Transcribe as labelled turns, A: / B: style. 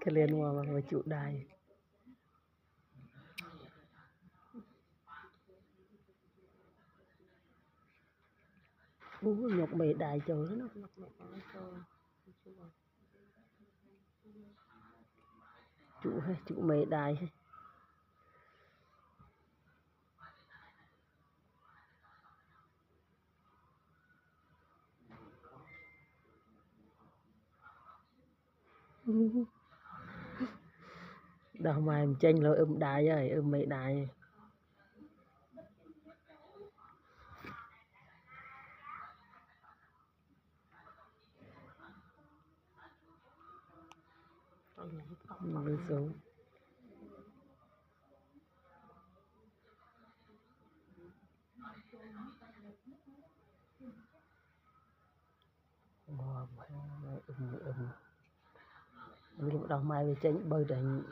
A: cái liền mà chủ đài nhọc mề đài trời nó chủ mề đài hay đâu mà em tranh rồi đài rồi mề đài xuống wow, đâu mai về tranh bơi đánh